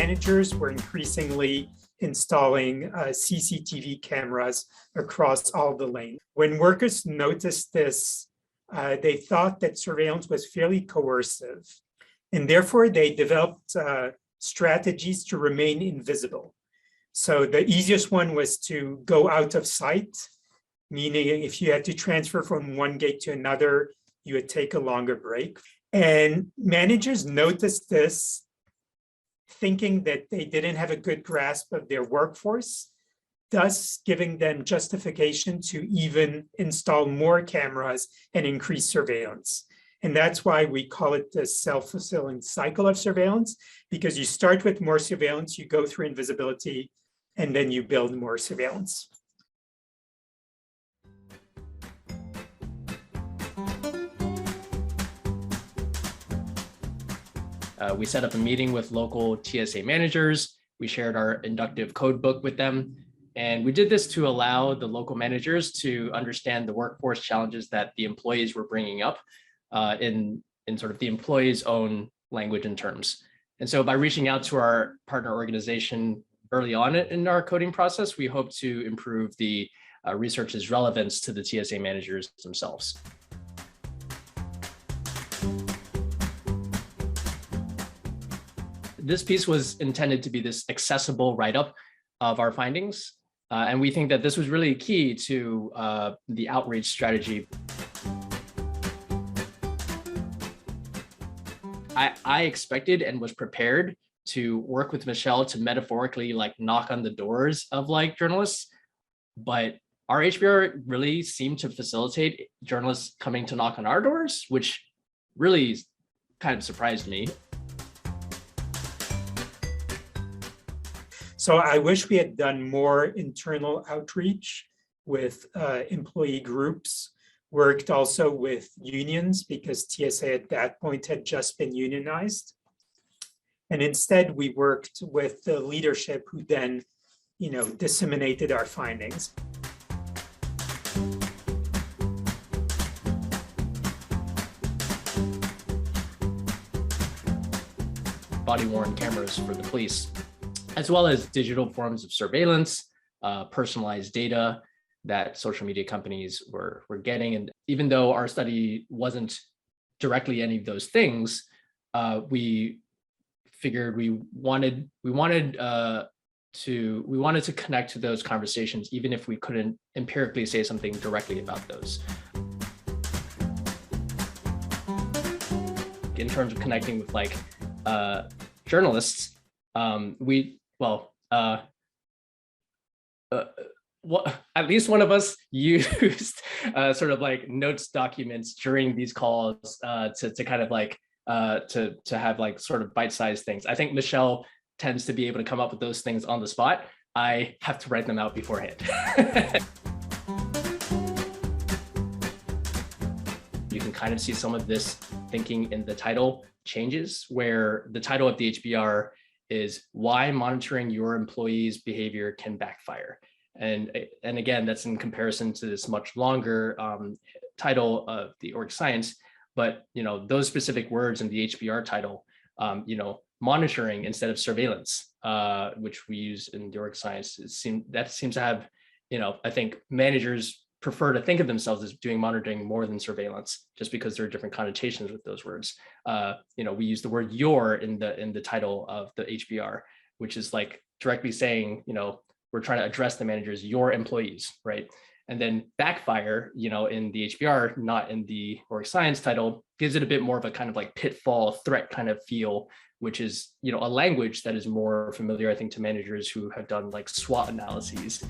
managers were increasingly installing CCTV cameras across all the lanes. When workers noticed this, they thought that surveillance was fairly coercive, and therefore they developed strategies to remain invisible. So the easiest one was to go out of sight, meaning if you had to transfer from one gate to another, you would take a longer break. And managers noticed this, thinking that they didn't have a good grasp of their workforce, thus giving them justification to even install more cameras and increase surveillance. And that's why we call it the self-fulfilling cycle of surveillance, because you start with more surveillance, you go through invisibility, and then you build more surveillance. We set up a meeting with local TSA managers. We shared our inductive code book with them. And we did this to allow the local managers to understand the workforce challenges that the employees were bringing up in sort of the employees' own language and terms. And so by reaching out to our partner organization early on in our coding process, we hope to improve the research's relevance to the TSA managers themselves. This piece was intended to be this accessible write-up of our findings. And we think that this was really key to the outreach strategy. I expected and was prepared to work with Michel to metaphorically like knock on the doors of like journalists, but our HBR really seemed to facilitate journalists coming to knock on our doors, which really kind of surprised me. So I wish we had done more internal outreach with employee groups, worked also with unions because TSA at that point had just been unionized. And instead we worked with the leadership who then, disseminated our findings. Body-worn cameras for the police, as well as digital forms of surveillance, personalized data that social media companies were getting. And even though our study wasn't directly any of those things, we figured we wanted to connect to those conversations, even if we couldn't empirically say something directly about those. In terms of connecting with like journalists, at least one of us used sort of like notes documents during these calls to kind of like to have like sort of bite-sized things. I think Michel tends to be able to come up with those things on the spot. I have to write them out beforehand. You can kind of see some of this thinking in the title changes, where the title of the HBR is Why Monitoring Your Employees' Behavior Can Backfire. And again, that's in comparison to this much longer title of the org science. But those specific words in the HBR title, monitoring instead of surveillance, which we use in the org science, that seems to have, I think managers prefer to think of themselves as doing monitoring more than surveillance, just because there are different connotations with those words. We use the word "your" in the title of the HBR, which is like directly saying, we're trying to address the managers, your employees, right? And then backfire, in the HBR, not in the org science title, gives it a bit more of a kind of like pitfall threat kind of feel, which is, a language that is more familiar, I think, to managers who have done like SWOT analyses.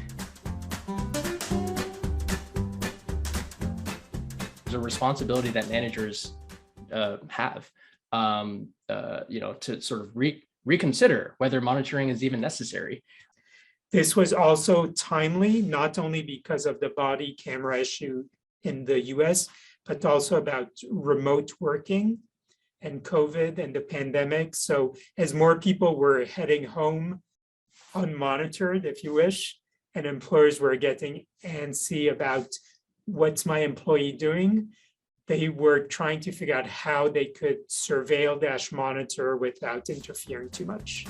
There's a responsibility that managers have, to sort of reconsider whether monitoring is even necessary. This was also timely, not only because of the body camera issue in the US, but also about remote working and COVID and the pandemic. So as more people were heading home unmonitored, if you wish, and employers were getting antsy about what's my employee doing, they were trying to figure out how they could surveil-monitor without interfering too much.